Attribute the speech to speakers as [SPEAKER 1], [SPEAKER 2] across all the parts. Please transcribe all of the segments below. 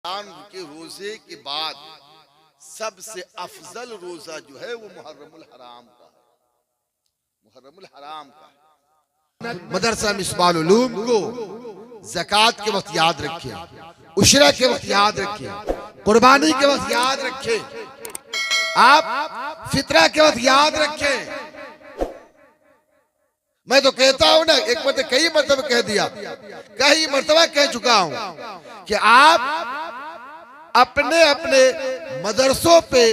[SPEAKER 1] के रोजे के बाद सबसे अफजल रोजा जो है वो मुहर्रमुल हराम का है। मुहर्रमुल हराम का है। मदरसा मिसबाल उलूम को ज़कात के वक्त याद रखें, उशरा के वक्त याद रखें, कुर्बानी के वक्त याद रखें, आप फितरा के वक्त याद रखें। मैं तो कहता हूं ना, एक मरतबा कई मरतबा कह दिया, कई मरतबा कह चुका हूं कि आप अपने अपने मदरसों पे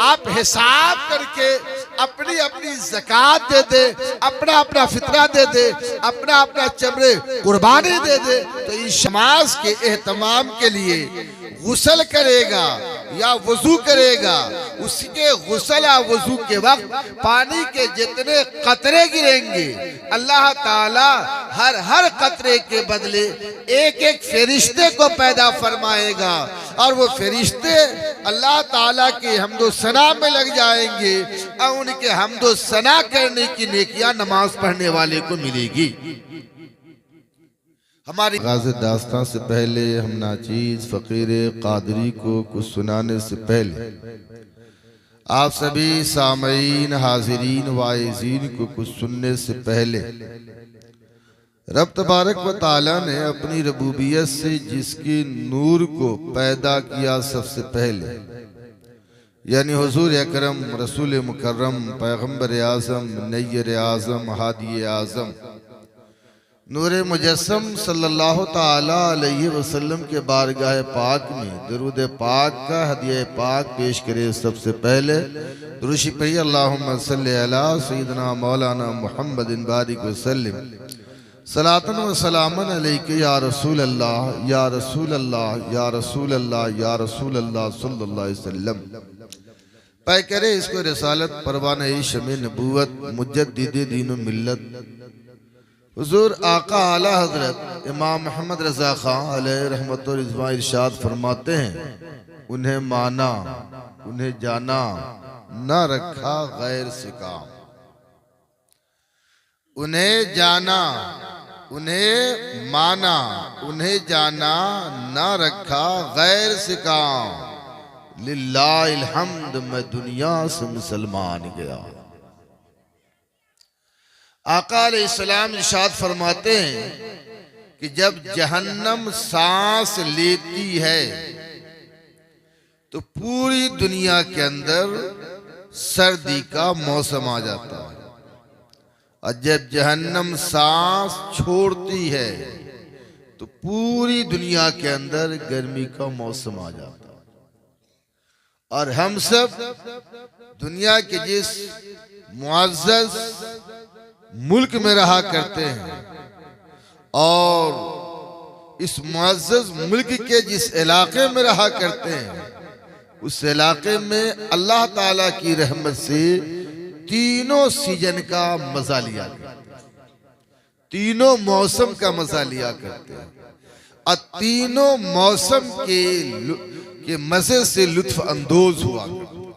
[SPEAKER 1] आप हिसाब करके अपनी अपनी ज़कात दे दे, अपना अपना फितरा दे दे, अपना अपना चमड़े कुर्बानी दे दे, तो इस समाज के एहतमाम के लिए गुस्ल करेगा या वजू करेगा, उसके गुस्ल या वजू के वक्त पानी के जितने कतरे गिरेंगे अल्लाह ताला हर कतरे के बदले एक एक फरिश्ते को पैदा फरमाएगा और वो फरिश्ते अल्लाह ताला के हमदो सना में लग जाएंगे और उनके हमदो सना करने की नेकियां नमाज पढ़ने वाले को मिलेगी। हमारी गाज़े दास्तां से पहले हम नाचीज़ फ़कीर कादरी को कुछ सुनाने से पहले आप सभी सामईन हाज़िरीन वाइज़ीन को कुछ सुनने से पहले रब तबारक व तआला ने अपनी रबूबियत से जिसके नूर को पैदा किया सबसे पहले, यानी हुज़ूर अकरम रसूल मुकर्रम पैगम्बर आज़म नय्यर आज़म हादी आज़म नूरे मुजस्सम सल्लल्लाहु ताला अलैहि वसल्लम के बारगाह पाक में दरूद पाक का हदिया पाक पेश करे। सबसे पहले दुरूशी पढ़िए, अल्लाहुम्मा सल्लि अला सय्यिदना मौलाना मुहम्मदिन बारिक वसल्लिम सलातन व सलामन अलैका या रसूल अल्लाह या रसूल अल्लाह या रसूल अल्लाह या रसूल अल्लाह सल्लल्लाहु अलैहि वसल्लम। पै करे इसको रिसालत परवाना शमे नबूवत मुजद्दिद दीन व मिल्लत हुजूर आका आला हजरत इमाम मोहम्मद रजा खान अलैहि रहमत व रिज़वान इरशाद फरमाते हैं, उन्हें माना उन्हें जाना न रखा गैर से काम। उन्हें जाना उन्हें माना उन्हें जाना न रखा गैर से काम। लिल्लाहिल हम्द, मैं दुनिया से मुसलमान गया। आका अलैहिस्सलाम इरशाद फरमाते हैं कि जब जहन्नम सांस लेती है तो पूरी दुनिया के अंदर सर्दी का मौसम आ जाता है, और जब जहन्नम सांस छोड़ती है तो पूरी दुनिया के अंदर गर्मी का मौसम आ जाता है। और हम सब दुनिया के जिस मुअज़्ज़ज़ मुल्क में रहा करते हैं और इस मुअज़्ज़ज़ मुल्क के जिस इलाके में रहा करते हैं, उस इलाके में अल्लाह ताला की रहमत से तीनों सीजन का मजा लिया करते हैं, तीनों मौसम का मजा लिया करते हैं, और तीनों मौसम के मजे से लुत्फ अंदोज हुआ करते हैं।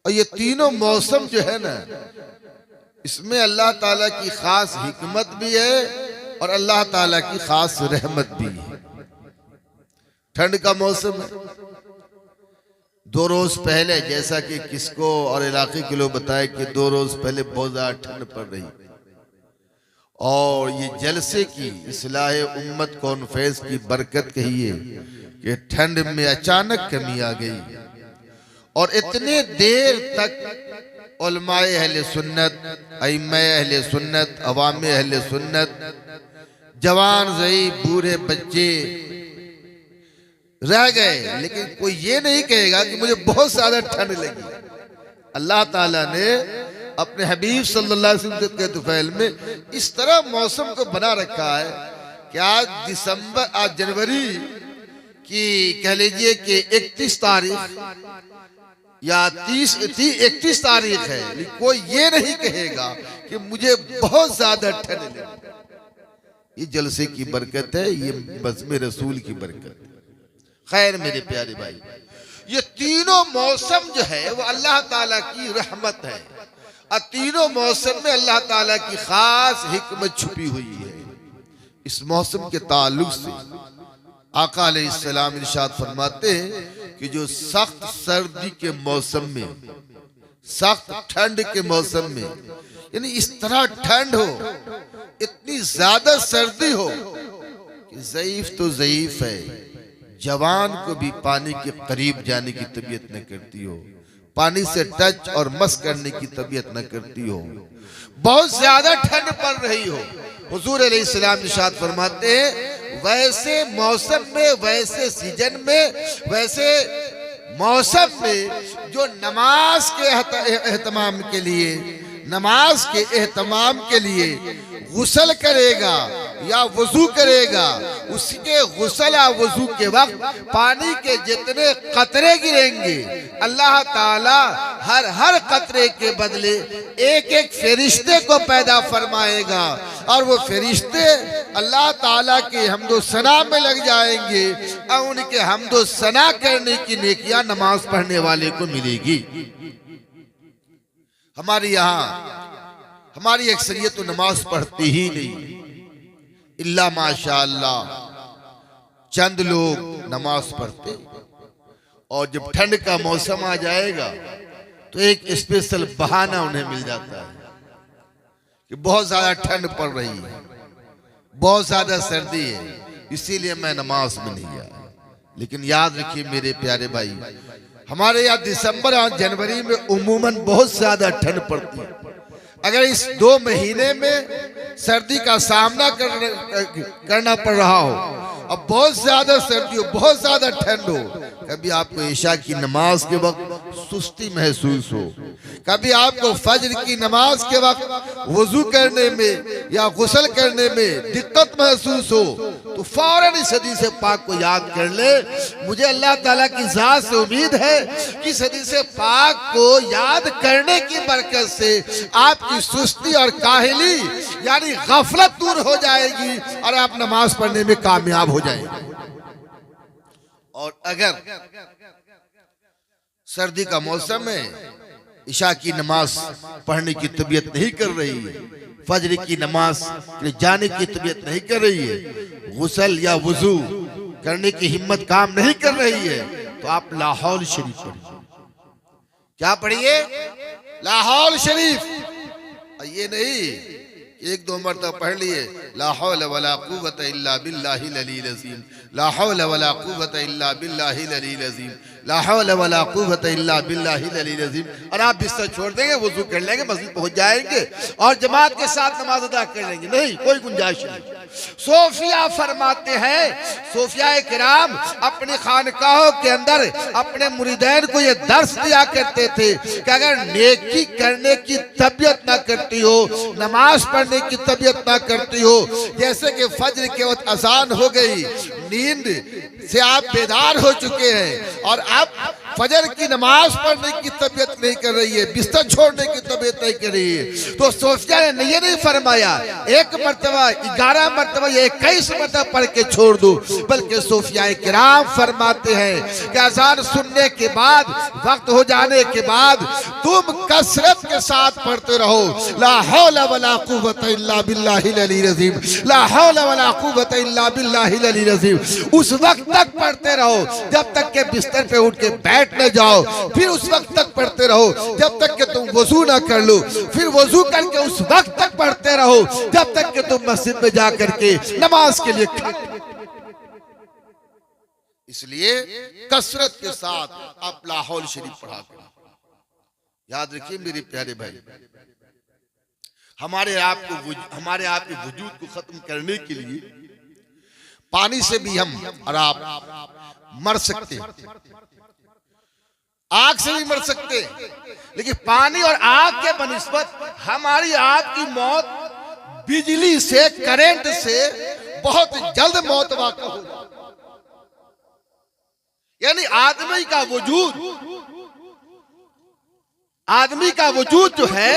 [SPEAKER 1] और ये तीनों मौसम जो है ना, इसमें अल्लाह ताला की खास हिकमत भी है और अल्लाह ताला की खास रहमत भी है। ठंड का मौसम है, 2 रोज पहले जैसा कि किसको और इलाके के लोग बताए कि 2 रोज पहले बहुत ज्यादा ठंड पड़ रही, और ये जलसे की इस्लाह उम्मत कॉन्फ्रेंस की बरकत कही है कि ठंड में अचानक कमी आ गई और इतने देर तक उलमाए अहले सुन्नत, अइम्मे अहले सुन्नत, अवामे अहले सुन्नत, जवान ज़ईफ़ बूढ़े बच्चे रह गए, लेकिन कोई ये नहीं कहेगा कि मुझे बहुत ज्यादा ठंड लगी। अल्लाह ताला ने अपने हबीब सल्लल्लाहु अलैहि वसल्लम के तुफैल में इस तरह मौसम को बना रखा है कि आज जनवरी की कह लीजिए कि 31 तारीख या 31 तारीख है, लेकिन कोई ये नहीं कहेगा कि मुझे बहुत ज्यादा ठंड लगी। ये जलसे की बरकत है, ये बज़्म रसूल की बरकत है। खैर मेरे प्यारे भाई, ये तीनों मौसम जो है वो अल्लाह ताला की रहमत है, और तीनों मौसम में अल्लाह ताला की खास हिकमत छुपी हुई है। इस मौसम के ताल्लुक से आका अलैहिस्सलाम इरशाद फरमाते हैं कि जो सख्त सर्दी के मौसम में, सख्त ठंड के मौसम में, यानी इस तरह ठंड हो, इतनी ज्यादा सर्दी हो कि ज़ईफ तो ज़ईफ है, जवान को भी पानी के करीब जाने की तबीयत न करती हो, पानी से टच और मस करने की तबीयत न करती हो, बहुत ज्यादा ठंड पड़ रही हो। हुजूर अलैहिस्सलाम इरशाद फरमाते हैं वैसे मौसम में, वैसे सीजन में, वैसे मौसम में जो नमाज के एहतमाम के लिए, नमाज के एहतमाम के लिए गुस्ल करेगा या वजू करेगा, उसके गुस्ल या वजू के वक्त पानी के जितने कतरे गिरेंगे, अल्लाह ताला हर हर कतरे के बदले एक एक फरिश्ते को पैदा फरमाएगा और वो फरिश्ते अल्लाह ताला के हम्दो सना में लग जाएंगे और उनके हम्दो सना करने की नेकियां नमाज पढ़ने वाले को मिलेगी। हमारे यहाँ हमारी अक्सरियत तो नमाज पढ़ती ही नहीं, इल्ला माशाअल्लाह चंद लोग नमाज पढ़ते, और जब ठंड का मौसम आ जाएगा तो एक स्पेशल बहाना उन्हें मिल जाता है कि बहुत ज्यादा ठंड पड़ रही है, बहुत ज्यादा सर्दी है, इसीलिए मैं नमाज में नहीं गया। लेकिन याद रखिए मेरे प्यारे भाई, हमारे यहाँ दिसंबर और जनवरी में उमूमन बहुत ज्यादा ठंड पड़ती है। अगर इस 2 महीने में सर्दी का सामना करना पड़ रहा हो, अब बहुत ज्यादा सर्दी हो, बहुत ज्यादा ठंड हो, कभी आपको ईशा की नमाज के वक्त सुस्ती महसूस हो, कभी आपको फज्र की नमाज के वक्त वजू करने में या गुस्ल करने में दिक्कत महसूस हो, तो फौरन इस हदीस पाक को याद कर ले। मुझे अल्लाह ताला की जात से उम्मीद है कि इस हदीस पाक को याद करने की बरकत से आपकी सुस्ती और काहिली यानी गफलत दूर हो जाएगी और आप नमाज पढ़ने में कामयाब हो जाएंगे। और अगर सर्दी का मौसम है, ईशा की नमाज पढ़ने की तबीयत नहीं कर रही है, फज्र की नमाज जाने की तबीयत नहीं कर रही है, गुस्ल या वजू करने की हिम्मत काम नहीं कर रही है, तो आप लाहौल शरीफ पढ़िए। क्या पढ़िए? लाहौल शरीफ। ये नहीं एक दो मरतबा पढ़ लिए ला हौला वला कुव्वता इल्ला बिल्लाहिल अलील अज़ीम, ला हौला वला कुव्वता इल्ला बिल्लाहिल अलील अज़ीम, ला हौला वला कुव्वता इल्ला बिल्लाहिल अलील अज़ीम, और आप बिस्तर छोड़ देंगे, वजू कर लेंगे, मस्जिद पहुंच जाएंगे और जमात के साथ नमाज अदा कर लेंगे। नहीं, कोई गुंजाइश नहीं। सोफिया फरमाते हैं, सोफिया किराम अपने खानकाहों के अंदर अपने मुरीदैन को ये दर्स दिया करते थे कि अगर नेकी करने की तबीयत ना करती हो, नमाज पढ़ने की तबीयत ना करती हो, जैसे कि फज्र के वक्त अजान हो गई, नींद से आप बेदार हो चुके हैं और आप फजर की नमाज पढ़ने की तबीयत नहीं कर रही है, बिस्तर छोड़ने की तबीयत नहीं कर रही है, तो सोफिया ने ये नहीं फरमाया एक मरतबा 11 मरतबा या 21 मरतबा पढ़ के छोड़ दो, बल्कि सोफिया किराम फरमाते हैं कि अजान सुनने के बाद, वक्त हो जाने के बाद तुम कसरत के साथ पढ़ते रहो ला हौला वला कुव्वता इल्ला बिल्लाहिल अलील अज़ीम, ला हौला वला कुव्वता इल्ला बिल्लाहिल अलील अज़ीम। उस वक्त तक पढ़ते रहो जब तक के बिस्तर पे उठ के बैठ न जाओ, फिर उस वक्त तक पढ़ते रहो जब तक कि तुम वजू ना कर लो, फिर वजू करके उस वक्त तक पढ़ते रहो जब तक कि तुम मस्जिद में जा करके नमाज के लिए खड़े। इसलिए कसरत के साथ आप लाहौल शरीफ पढ़ा करें। याद रखिए मेरे प्यारे भाई, हमारे आप के वजूद को खत्म करने के लिए पानी से भी हम और आप मर सकते हैं, आग से भी मर सकते हैं, लेकिन पानी और आग के बनिस्बत हमारी आपकी मौत बिजली से, करंट से बहुत जल्द मौत वाक़ा हो जाती है। यानी आदमी का वजूद जो है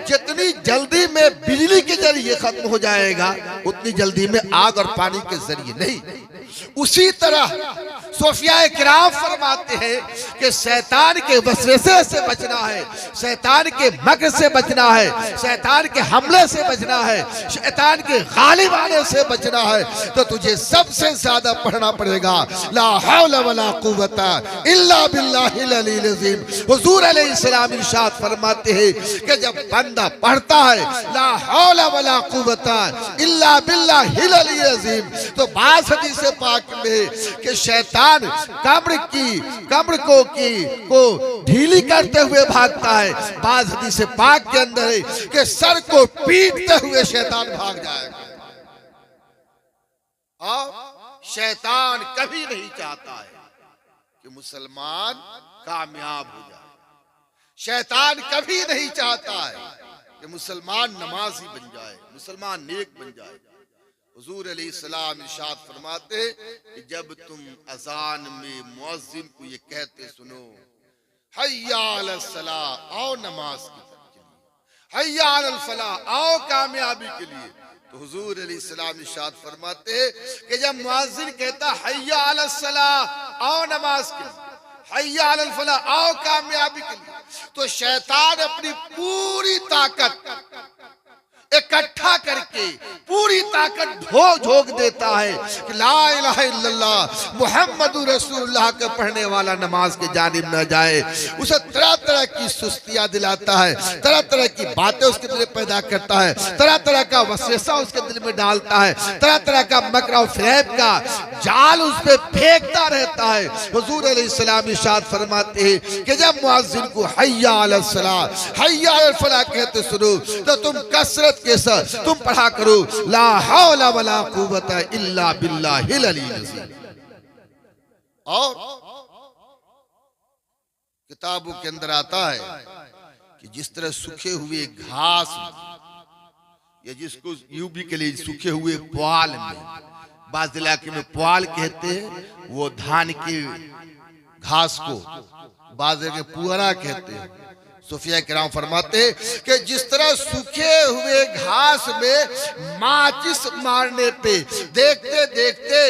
[SPEAKER 1] जितनी जल्दी में बिजली के जरिए खत्म हो जाएगा, उतनी जल्दी में आग और पानी के जरिए नहीं। उसी तरह सूफिया किराम फरमाते हैं कि शैतान के वसवसे से बचना है, शैतान के मकर से बचना है, शैतान के हमले से बचना है, शैतान के गालिब आने से बचना है, तो तुझे सबसे ज्यादा पढ़ना पड़ेगा ला हौला वला कुव्वता इल्ला बिल्लाहिल अलील अज़ीम। हुजूर अलैहिस्सलाम इरशाद फरमाते हैं कि जब बंदा पढ़ता है ला हौला वला कुव्वता इल्ला बिल्लाहिल अलील अज़ीम, तो बास हदीस पाक में कि शैतान कब्र को ढीली करते हुए भागता है। बास हदीस पाक के अंदर है कि सर को पीटते हुए शैतान भाग जाएगा। और शैतान कभी नहीं चाहता है कि मुसलमान कामयाब हो जाए, शैतान कभी नहीं चाहता है कि मुसलमान नमाजी बन जाए, मुसलमान नेक बन जाए। हुजूर अलैहिस्सलाम इरशाद फरमाते कि जब तुम अजान में मुअज्जिन को ये कहते सुनो हय्या अलस सलाह, आओ नमाज की तरफ चलिए, हय्या अलल फलाह, आओ कामयाबी के लिए, तो हुजूर अलैहिस्सलाम इरशाद फरमाते कि जब मुअज्जिन कहता हय्या अलस सलाह, आओ नमाज के लिए, हय्या अलल फलाह, आओ कामयाबी के लिए, तो शैतान अपनी पूरी ताकत इकट्ठा करके पूरी ताकत झोंक देता है कि ला इलाहा इल्लल्लाह मुहम्मदुर रसूलुल्लाह के पढ़ने वाला नमाज के जानिब न जाए। उसे तरह तरह की सुस्तियां दिलाता है, तरह तरह की बातें उसके दिल में पैदा करता है, तरह तरह का वसवसा उसके दिल में डालता है, तरह तरह का मकर और फरेब का जाल उस पे फेंकता रहता है। हुजूर अलैहिस्सलाम इरशाद फरमाते हैं कि जब मुअज्जिन को हय्या अलस सलाह, हय्या अलल फलाह कहते सुनो, तो तुम कसरत के साथ तुम पढ़ा करो ला हौला वला कुव्वता इल्ला बिल्लाहिल अलील अज़ीम। और किताबों के अंदर आता है कि जिस तरह सूखे हुए घास या जिसको यूबी के लिए सूखे हुए पुआल में, बाज़ इलाके में पुआल कहते हैं वो धान के घास को, बाज़ जगह पुअरा कहते हैं। सूफिया किराम फरमाते कि जिस तरह सूखे हुए घास में माचिस मारने पे देखते देखते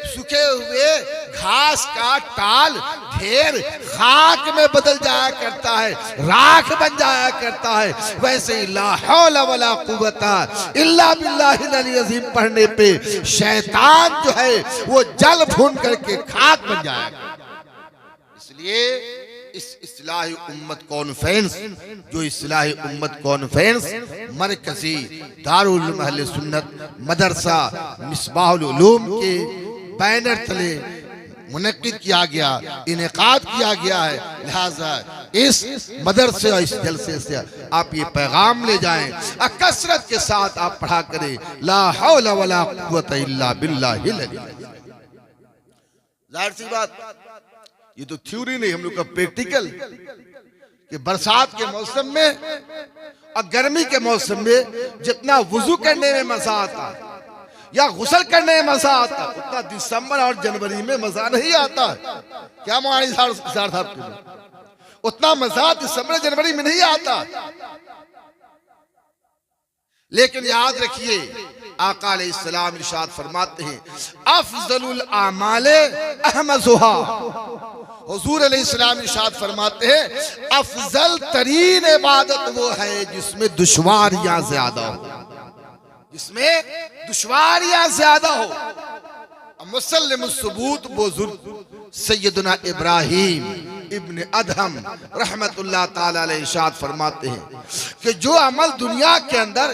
[SPEAKER 1] सूखे हुए घास का टाल ढेर खाक में बदल जाया करता है, राख बन जाया करता है, वैसे ही ला हौला वला कुव्वता इल्ला बिल्लाहिल अलील अज़ीम पढ़ने पे शैतान जो है वो जल भून करके खाक बन जाएगा। इसलिए इस इस्लाही उम्मत कॉन्फ्रेंस, जो इस्लाही उम्मत कॉन्फ्रेंस मरकजी दारुल उलूम अहले सुन्नत मदरसा मिसबाहुल उलूम के बैनर तले मुनक्किद किया गया, इनेकाद किया गया है, लिहाजा इस मदरसे और इस जलसे से आप ये पैगाम ले जाएं, कसरत के साथ आप पढ़ा करें ला हौला वला कुव्वता इल्ला बिल्लाहिल अलील अज़ीम। जाहिर सी बात, ये तो थ्योरी नहीं, हम लोग का प्रैक्टिकल, कि बरसात के मौसम में और गर्मी के मौसम में जितना वुजू करने में मजा आता या गुस्ल करने में मजा आता, उतना दिसंबर और जनवरी में मजा नहीं आता। क्या मानी उतना मजा दिसंबर जनवरी में नहीं आता। लेकिन याद रखिए आका अलैहिस्सलाम इरशाद फरमाते हैं अफजलुल आमाले अहमजुहा। हुजूर अलैहिस्सलाम इरशाद फरमाते हैं अफजल तरीन इबादत वो है जिसमें दुश्वारियां ज्यादा हो, जिसमें दुश्वारियां ज्यादा हो। मुसल्लिम सुबूत बुजुर्ग सैयदना इब्राहिम इब्न अदहम रहमतुल्लाह ताला अलैहि इरशाद फरमाते हैं कि जो अमल दुनिया के अंदर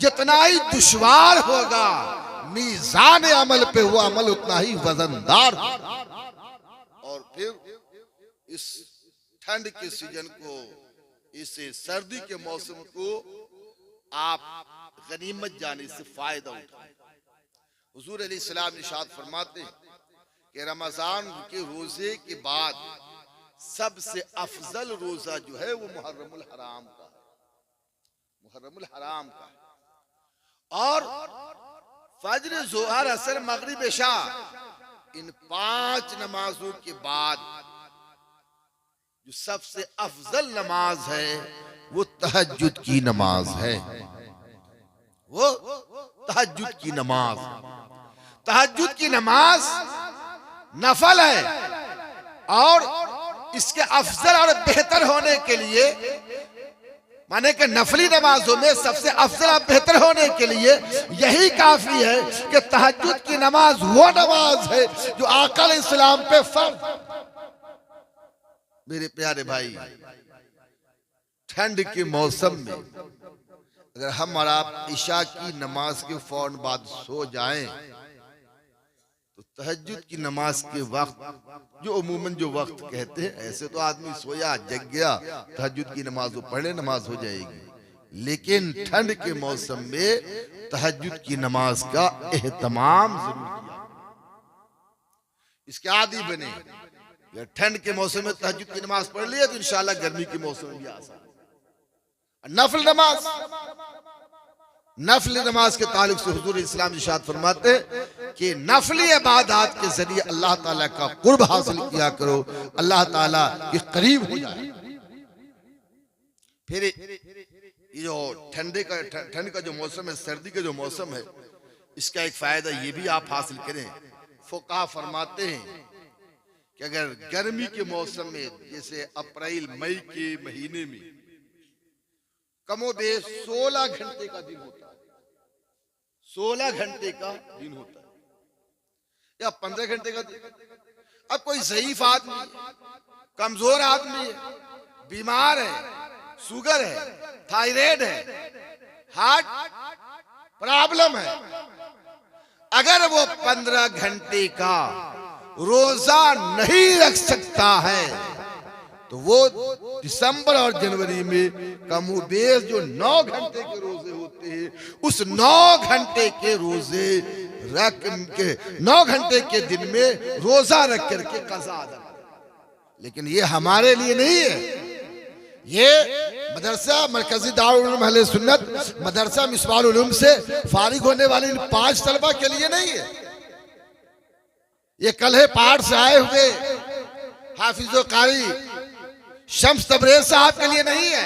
[SPEAKER 1] जितना ही दुश्वार होगा, मीज़ान अमल पे वो अमल उतना ही वजनदार। और फिर इस ठंड के सीजन को, इस सर्दी के मौसम को आप गनीमत जाने से फायदा उठाएं। हुजूर अलैहिस्सलाम इरशाद फरमाते हैं कि रमजान के रोजे के बाद सबसे अफजल रोजा जो है वो मुहर्रमुल हराम का है, मुहर्रमुल हराम का है। और फज्र, जोहर, असर, मगरिब, इशा, इन 5 नमाजों के बाद जो सबसे अफजल नमाज है वो तहज्जुद की नमाज है, वो तहज्जुद की नमाज। तहज्जुद की नमाज नफल है और इसके अफजल और बेहतर होने के लिए, माने कि नफली नमाजों में सबसे अफजल और बेहतर होने के लिए यही काफी है कि तहज्जुद की नमाज वो नमाज है जो आका अलैहिस्सलाम पे फर्ज। मेरे प्यारे भाई, ठंड के मौसम में अगर हम और आप इशा की नमाज के फौरन बाद सो जाएं तो तहज्जुद की नमाज के वक्त जो अमूमन जो वक्त कहते हैं, ऐसे तो आदमी सोया जग गया तहज्जुद की नमाज वो पढ़े नमाज हो जाएगी, लेकिन ठंड के मौसम में तहज्जुद की नमाज का एहतमाम जरूर किया, इसके आदी बने। या ठंड के मौसम में तहज्जुद की नमाज पढ़ लिया तो इंशाल्लाह गर्मी के मौसम में भी आसान। नफल नमाज, नफल नमाज के ताल्लुक से हुजूर इस्लाम इरशाद फरमाते कि नफली इबादत के जरिए अल्लाह ताला का कुर्ब हासिल किया करो, अल्लाह ताला के करीब हो जाए। फिर ये जो ठंड का जो मौसम है, सर्दी का जो मौसम है, इसका एक फायदा ये भी आप हासिल करें। फुक़हा फरमाते हैं कि अगर गर्मी के मौसम में जैसे अप्रैल मई के महीने में कमोबेश 16 घंटे का दिन होता है, 16 घंटे का दिन होता है या 15 घंटे का दिन। अब कोई ज़ईफ आदमी, कमजोर आदमी है, बीमार है, शुगर है, थायराइड है, हार्ट प्रॉब्लम है, अगर वो 15 घंटे का रोजा नहीं रख सकता है तो वो दिसंबर और जनवरी में कमोबेश जो 9 घंटे के रोजे होते हैं, उस 9 घंटे के रोजे रख के 9 घंटे के दिन में रोजा रख करके कज़ा अदा करें। लेकिन ये हमारे लिए नहीं है, ये मदरसा मरकजी दारुल उलूम अहले सुन्नत मदरसा मिसबाहुल उलूम से फारिग होने वाले इन 5 तलबा के लिए नहीं है। ये कल पहाड़ से आए हुए हाफिज़ो कारी शम्स तबरेज़ साहब के लिए नहीं है,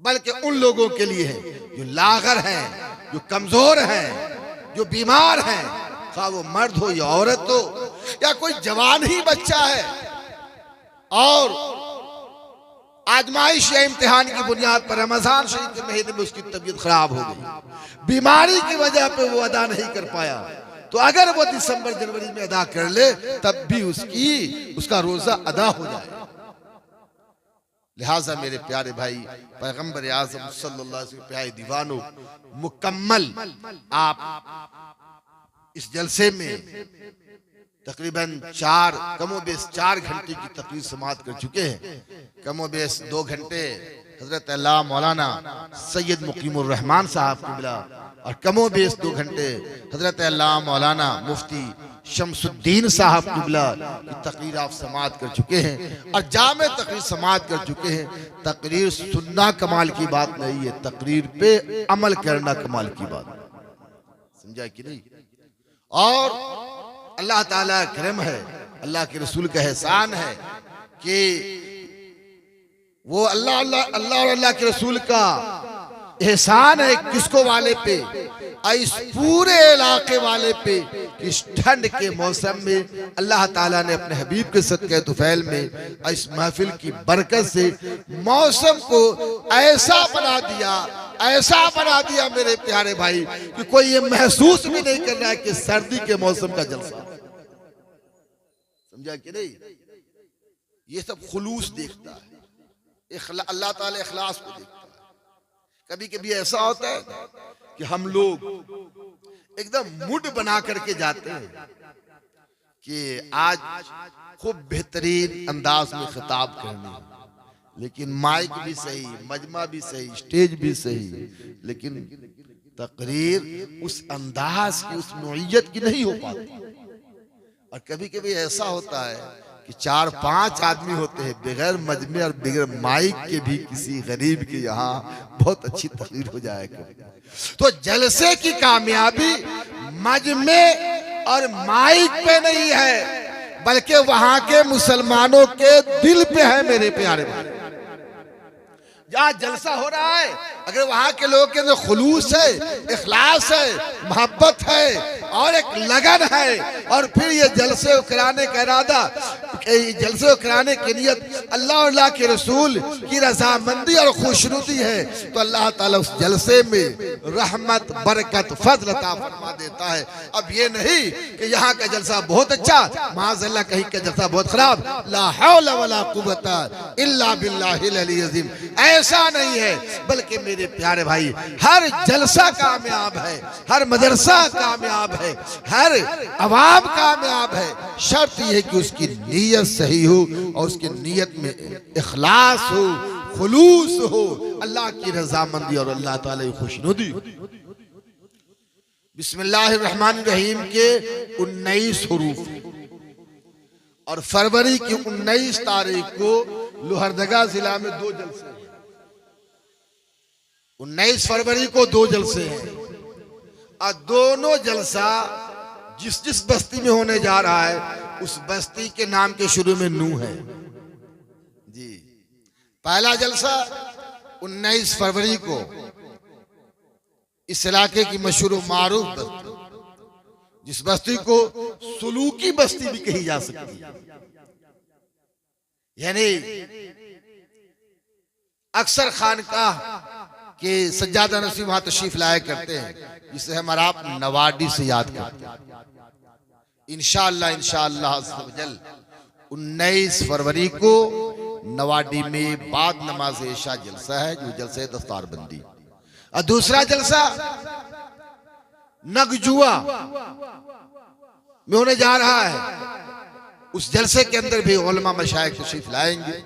[SPEAKER 1] बल्कि उन लोगों के लिए है जो लागर हैं, जो कमजोर हैं, जो बीमार हैं, खा वो मर्द हो या औरत हो या कोई जवान ही बच्चा है और आजमाइश या इम्तिहान की बुनियाद पर रमजान शरीफ के महीने में उसकी तबीयत खराब हो गई, बीमारी की वजह पे वो अदा नहीं कर पाया, तो अगर वो दिसंबर जनवरी में अदा कर ले तब भी उसका रोजा अदा हो जाए। लिहाजा मेरे प्यारे भाई, पैगंबर आज़म सल्लल्लाहु अलैहि वसल्लम प्यारे दीवानों, मुकम्मल आप इस जलसे में तकरीबन 4 घंटे की तकरीर समाअत कर चुके हैं। कमोबेश 2 घंटे हजरत अल्लाह मौलाना सैयद मुकीमुर रहमान साहब क़िबला और कमोबेश 2 घंटे हजरत अल्लाह मौलाना मुफ्ती शमसुद्दीन साहब क़िबला की तकरीर आप समाअत कर चुके हैं और जामे तकरीर समाअत कर चुके हैं। तकरीर सुनना कमाल की बात नहीं है, तकरीर पे अमल करना कमाल की बात, समझा कि नहीं। और अल्लाह ताला करम है, अल्लाह के रसूल का एहसान है कि वो अल्लाह और अल्लाह के रसूल का एहसान है किसको वाले पे, इस पूरे इलाके वाले पे, इस ठंड के मौसम में अल्लाह ताला ने अपने हबीब के सदक़े तुफैल में इस महफिल की बरकत से मौसम को ऐसा बना दिया मेरे प्यारे भाई कि कोई ये महसूस भी नहीं कर रहा है कि सर्दी के मौसम का जलसा, समझा कि नहीं। ये सब खुलूस देखता है, अल्लाह ताला इखलास को देखता है। कभी कभी ऐसा होता है कि हम लोग एकदम मूड बना करके जाते हैं कि आज खूब बेहतरीन अंदाज में खिताब करना, लेकिन माइक भी सही, मजमा भी सही, स्टेज भी सही, लेकिन तकरीर उस अंदाज की, उस नौइयत की नहीं हो पाती। और कभी कभी ऐसा होता है कि 4-5 आदमी होते हैं बगैर मजमे और बगैर माइक के भी किसी गरीब के यहाँ बहुत अच्छी तकरीर हो जाएगी। तो जलसे की कामयाबी मजमे और माइक पे नहीं है, बल्कि वहां के मुसलमानों के दिल पे है मेरे प्यारे भाई। जहाँ जलसा हो रहा है, अगर वहां के लोगों के अंदर खुलूस है, इखलास है, मोहब्बत है और एक लगन है, और फिर ये जलसे को कराने का इरादा, जलसे को कराने की नियत अल्लाह और अल्लाह के रसूल की रजामंदी और खुशनुदी है, तो अल्लाह ताला उस जलसे में रहमत, बरकत, फजल अता फरमा देता है। अब ये नहीं कि यहाँ का जलसा बहुत अच्छा, माज़अल्लाह कहीं का जलसा बहुत खराब, ला हौला वला कुव्वता इल्ला बिल्लाहिल अली अज़ीम, ऐसा नहीं है। बल्कि मेरे प्यारे भाई, हर जलसा कामयाब है, हर मदरसा कामयाब है, हर अवाम कामयाब है, शर्त यह है कि उसकी नीयत सही हो और उसकी नीयत में इखलास हो, खुलूस हो, अल्लाह की रजामंदी और अल्लाह ताला की खुशनुदी। बिस्मिल्लाहिर्रहमानिर्रहीम के 19 हरूफ और फरवरी की 19 तारीख को लोहरदगा जिला में 2 जलसे हैं। 19 फरवरी को 2 जलसे हैं और दोनों जलसा जिस जिस बस्ती में होने जा रहा है उस बस्ती के नाम के शुरू में नू है जी। पहला जलसा 19 फरवरी को इस इलाके की मशहूर मारूफ बस्ती, जिस बस्ती को सुलूकी बस्ती भी कही जा सकती है, यानी अक्सर खानकाह के सज्जादा नसीब वहां तशरीफ लाया करते हैं, जिसे हम आप नवाडी से याद करते हैं। इंशाअल्लाह 19 फरवरी को नवाडी में बाद नमाज इशा जलसा है, जो जलसा दस्तारबंदी। और दूसरा जलसा नगजुआ में होने जा रहा है। उस जलसे के अंदर भी उलमा मशाइख तशरीफ लाएंगे,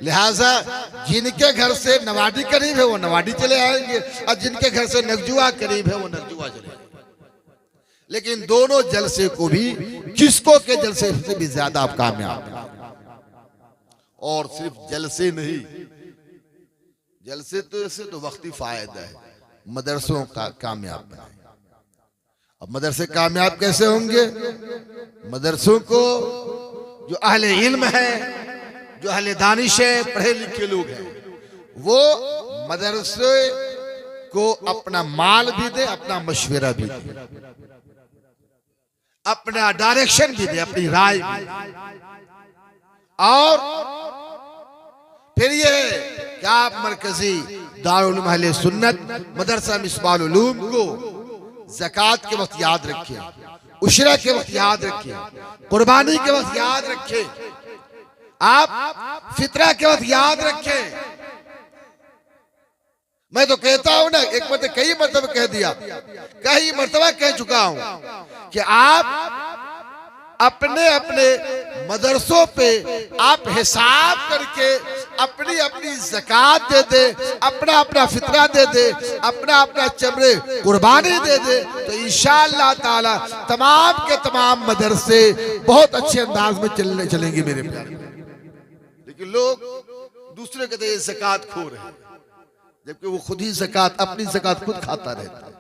[SPEAKER 1] लिहाजा जिनके घर से नवाडी करीब है वो नवाडी चले आएंगे और जिनके घर से नगजुआ करीब है वो नगजुआ चले आएंगे। लेकिन दोनों जलसे को भी किसको के जलसे से भी ज्यादा आप कामयाब हैं। और सिर्फ जलसे नहीं, जलसे तो ऐसे तो वक्ती फायदा है, मदरसों का कामयाब बनाए। अब मदरसे कामयाब कैसे होंगे? मदरसों को जो अहले इल्म है, जो अहले दानिश है, पढ़े लिखे लोग हैं, वो मदरसे को अपना माल भी दे, अपना मशवरा भी दे, अपना डायरेक्शन भी दे, अपनी राय भी। और फिर ये क्या आप मरकजी दारुल उलूम अहले सुन्नत मदरसा मिसबाह उलूम को ज़कात के वक्त याद रखें, उशरा के वक्त याद रखें, कुर्बानी के वक्त याद रखें, आप फितरा के वक्त याद रखें। मैं तो कहता हूं ना, एक मरतबा कई मरतबा कह दिया, कई मरतबा कह चुका हूं कि आप अपने अपने मदरसों पे आप हिसाब करके अपनी अपनी ज़कात दे दे, अपना अपना फितरा दे दे, अपना अपना चमड़े कुर्बानी दे दे, तो इंशाअल्लाह ताला तमाम के तमाम मदरसे बहुत अच्छे अंदाज में चलेंगे मेरे प्यारे। लेकिन लोग दूसरे के ज़कात खो रहे हैं, जबकि वो खुद ही ज़कात, अपनी ज़कात खुद खाता रहता है,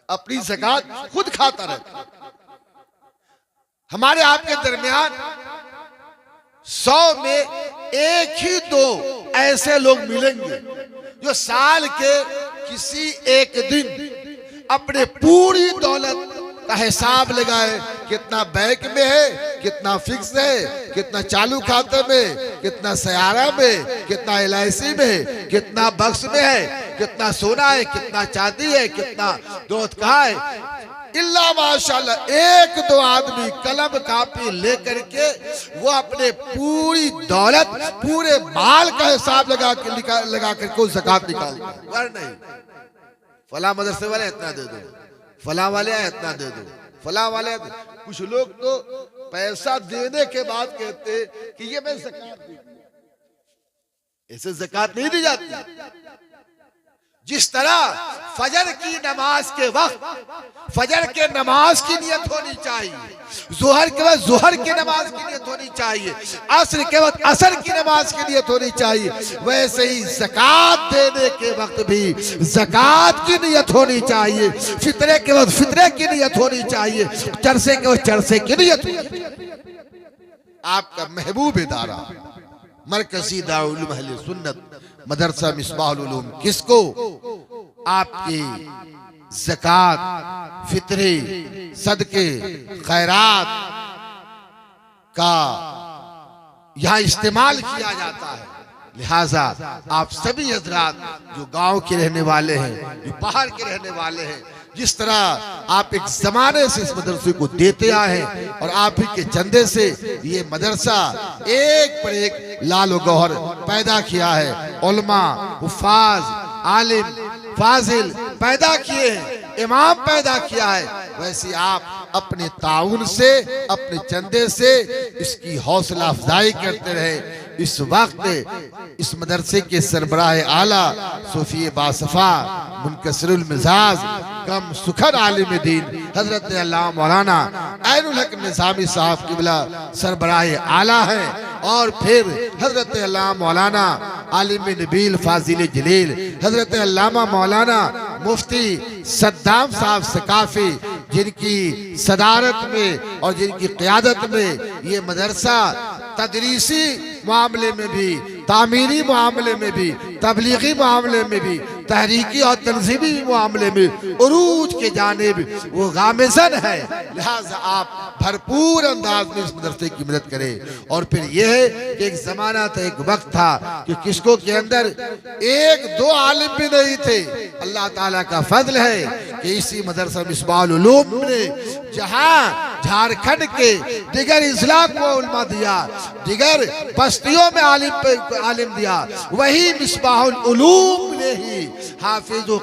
[SPEAKER 1] अपनी ज़कात खुद खाता रहता है। हमारे आपके दरमियान 100 में 1 ही 2 ऐसे लोग मिलेंगे जो साल के किसी एक दिन अपने पूरी दौलत का हिसाब लगाए, कितना बैंक में है, कितना फिक्स है, कितना चालू खाते में, कितना सयारा में, कितना LIC में, कितना बक्स में है, कितना सोना है, कितना चांदी है, कितना दौलत कहाँ है। इल्ला माशाअल्लाह 1-2 आदमी कलम कापी लेकर के वो अपने पूरी दौलत, पूरे माल का हिसाब लगा करके ज़कात निकालता है। नहीं, फला मदरसे वाले इतना दे दो, फला वाले इतना दे दो, फला वाले। कुछ लोग तो पैसा देने के बाद कहते कि ये मैं ज़कात दी, ऐसे ज़कात नहीं दी जाती। जिस तरह फजर की नमाज के वक्त फजर के नमाज की नियत होनी चाहिए, जोहर के वक्त जोहर की नमाज की नियत होनी चाहिए, असर के वक्त असर की नमाज की नियत होनी चाहिए, वैसे ही ज़कात देने के वक्त भी ज़कात की नियत होनी चाहिए, फितरे के वक्त फितरे की नियत होनी चाहिए, चरसे के वक्त चरसे की नियत होनी चाहिए। आपका महबूब इदारा मरकज़ी दारुल उलूम अहले सुन्नत मदरसा मिसबाहुल उलूम किसको? आपकी ज़कात, फितरे, सदके, खैरात का यहाँ इस्तेमाल किया जाता है। लिहाजा आप सभी हजरात जो गांव के रहने वाले हैं, जो बाहर के रहने वाले हैं, जिस तरह आप एक जमाने से इस मदरसे को देते आए हैं और आप ही के चंदे से ये मदरसा एक पर एक लाल गौहर पैदा किया है, उलमा, हुफ्फाज, आलिम, फाजिल पैदा किए हैं, इमाम पैदा किया है, वैसे आप अपने ताउन से, अपने चंदे से इसकी हौसला अफजाई करते रहे। इस वक्त इस मदरसे के सरबराह आला सूफी बासफा मुनकसिरुल मिजाज कम सुखर आलिम दीन हजरत अल्लामा मौलाना ऐनुल हक निज़ामी साहब किबला सरबराह आला है, और फिर हजरत अल्लामा मौलाना आलिम नबील फाजिल जलील हजरत अल्लामा मौलाना मुफ्ती सद्दाम साहब सकाफी, जिनकी सदारत में और जिनकी क़यादत में ये मदरसा तदरीसी मामले में भी, तामीरी मामले में भी, तबलीगी मामले में भी, तहरीकी और तंजीमी मामले में उरूज के जानिब वो गामिज़न है। लिहाजा आप भरपूर अंदाज में इस मदरसे की मदद करें। और फिर यह है कि एक जमाना था, एक वक्त था कि किसको के अंदर एक दो आलिम भी नहीं थे। अल्लाह ताला का फजल है कि इसी मदरसा मिसबाहुल उलूम ने जहां झारखंड के दिगर इजला को उलमा दिया, दिगर बस्तियों में आलिम दिया, वही मिसबाहुल उलूम ने ही हाफिज़ो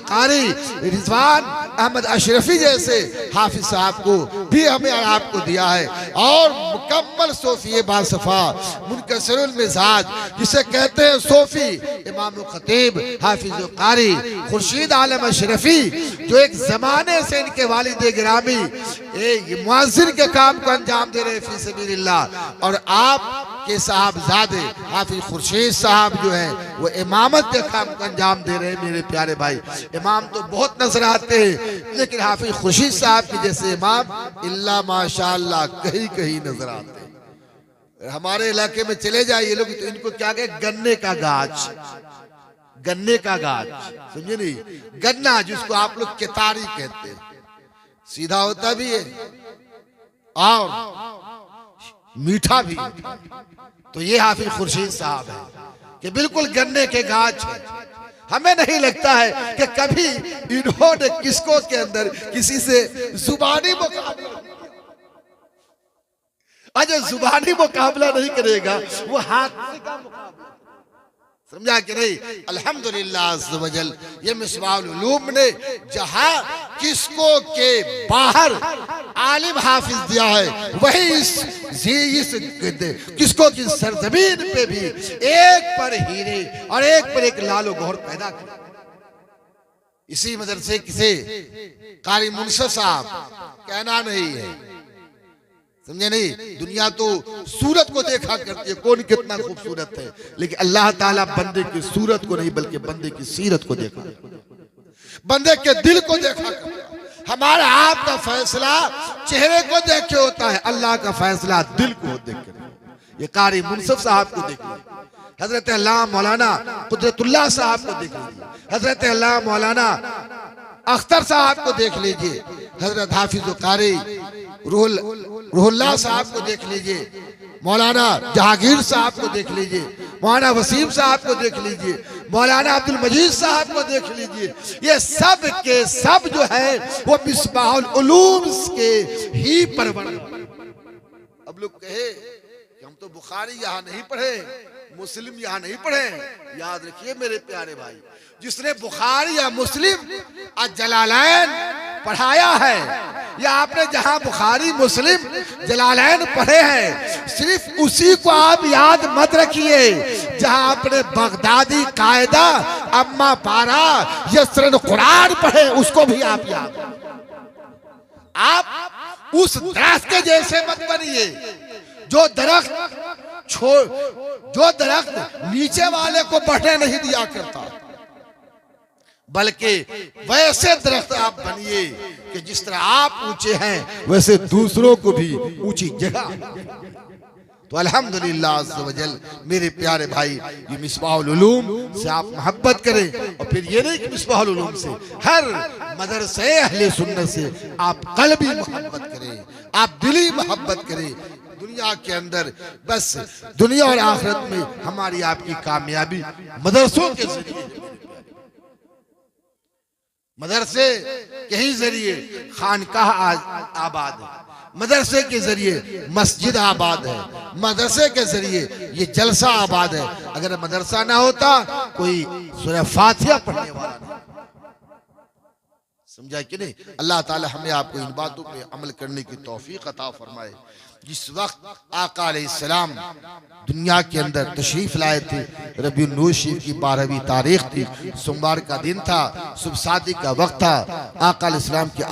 [SPEAKER 1] कारी रिजवान अहमद अशरफी जैसे हाफिज साहब को भी हमें आपको दिया है। और मुकम्मल सूफी बासफा मुनकसिरुल मिजाज जिसे कहते हैं सूफी इमाम खतीब हाफिज़ो कारी खुर्शीद आलम अशरफी, जो एक जमाने से इनके वालिद गिरामी मुअज्जिन के काम को अंजाम दे रहे फी सबीलिल्लाह, और आप के साहबजादे हाफिज खुर्शीद साहब जो हैं वो इमामत के काम को अंजाम दे रहे हैं। मेरे प्यारे भाई, इमाम तो बहुत नजर आते हैं, लेकिन हाफिज खुर्शीद साहब के जैसे इमाम इल्ला माशाअल्लाह कहीं कहीं नजर आते हैं। हमारे इलाके में चले जाइए लोग तो इनको क्या कहे, गन्ने का गाछ, गन्ने का गाछ, समझे नहीं, गन्ना जिसको आप लोग केतारी कहते हैं, सीधा होता भी है और मीठा भी। तो ये हाफिज खुर्शीद साहब है कि बिल्कुल गन्ने के गाछ है। हमें नहीं लगता है कि कभी इन्होंने किसको के अंदर किसी से जुबानी मुकाबला, अजय जुबानी मुकाबला नहीं करेगा, वो हाथ का मुकाबला, समझा कि नहीं। अल्हम्दुलिल्लाह अज़्ज़ व जल ये मिसबाहुल उलूम ने जहां किसको के बाहर आलिम हाफिज दिया है, वही इस किसको की सरजमीन पे भी एक पर हीरे और एक पर एक लालो गौहर पैदा किया। इसी मदरसे किसे कारी मुंसफ साहब कहना नहीं है, समझे नहीं। दुनिया तो सूरत को देखा करती है, कौन कितना खूबसूरत है, लेकिन अल्लाह ताला बंदे की सूरत को नहीं बल्कि बंदे की सीरत को देखा, बंदे के दिल को देखा करता है। हमारा आपका फैसला चेहरे को देख के होता है, अल्लाह का फैसला दिल को देख कर। ये कारी मुंसफ साहब को देख लीजिए, हजरत अल्लामा मौलाना कुदरतुल्लाह साहब को देख लीजिए, हजरत अल्लामा मौलाना अख्तर साहब को देख लीजिए, हजरत हाफिज़ कारी रूहुल्लाह साहब को देख लीजिए, मौलाना जहांगीर साहब को देख लीजिए, मौलाना वसीम साहब को देख लीजिए, मौलाना अब्दुल मजीद साहब को देख लीजिए। ये सब के सब जो है वो मिसबाहुल उलूम के ही परवर। अब लोग कहे कि हम तो बुखारी यहाँ नहीं पढ़े, मुस्लिम यहाँ नहीं पढ़े, याद रखिए मेरे प्यारे भाई, जिसने बुखारी या मुस्लिम और जलालैन पढ़ाया है, या आपने जहां बुखारी मुस्लिम जलालैन पढ़े हैं, सिर्फ उसी को आप याद मत रखिए जहां आपने बगदादी कायदा अम्मा पारा यसरन कुरान पढ़े, उसको भी आप याद। आप उस दरख्त के जैसे मत बनिए जो दरख्त नीचे वाले को बढ़ने नहीं दिया करता, बल्कि वैसे दरख्त आप बनिए कि जिस तरह आप ऊंचे हैं वैसे दूसरों को भी ऊंची जगह। तो अल्हम्दुलिल्लाह अज़्ज़ वजल मेरे प्यारे भाई, ये मिसबाहुल उलूम से आप मोहब्बत करें। और फिर ये नहीं कि मिसबाहुल उलूम से, हर मदरसे अहले सुन्नत से आप कल्बी मोहब्बत करें, आप दिली मोहब्बत करें। दुनिया के अंदर बस दुनिया और आखिरत में हमारी आपकी कामयाबी मदरसों के जरिए, मदरसे के ही जरिए खानकाह आबाद है, मदरसे के जरिए मस्जिद आबाद है, मदरसे के जरिए ये जलसा आबाद है। अगर मदरसा ना होता कोई सूरह फातिहा पढ़ने वाला नहीं। समझा कि नहीं? अल्लाह ताला हमें आपको इन बातों पे अमल करने की तौफीक अता फरमाए। जिस वक्त आका अलैहिस्सलाम दुनिया के अंदर तशरीफ लाए थे, रबीउन नूर शरीफ की 12वीं तारीख थी, सोमवार का दिन था, सुबह शादी का वक्त था। आका अलैहिस्सलाम की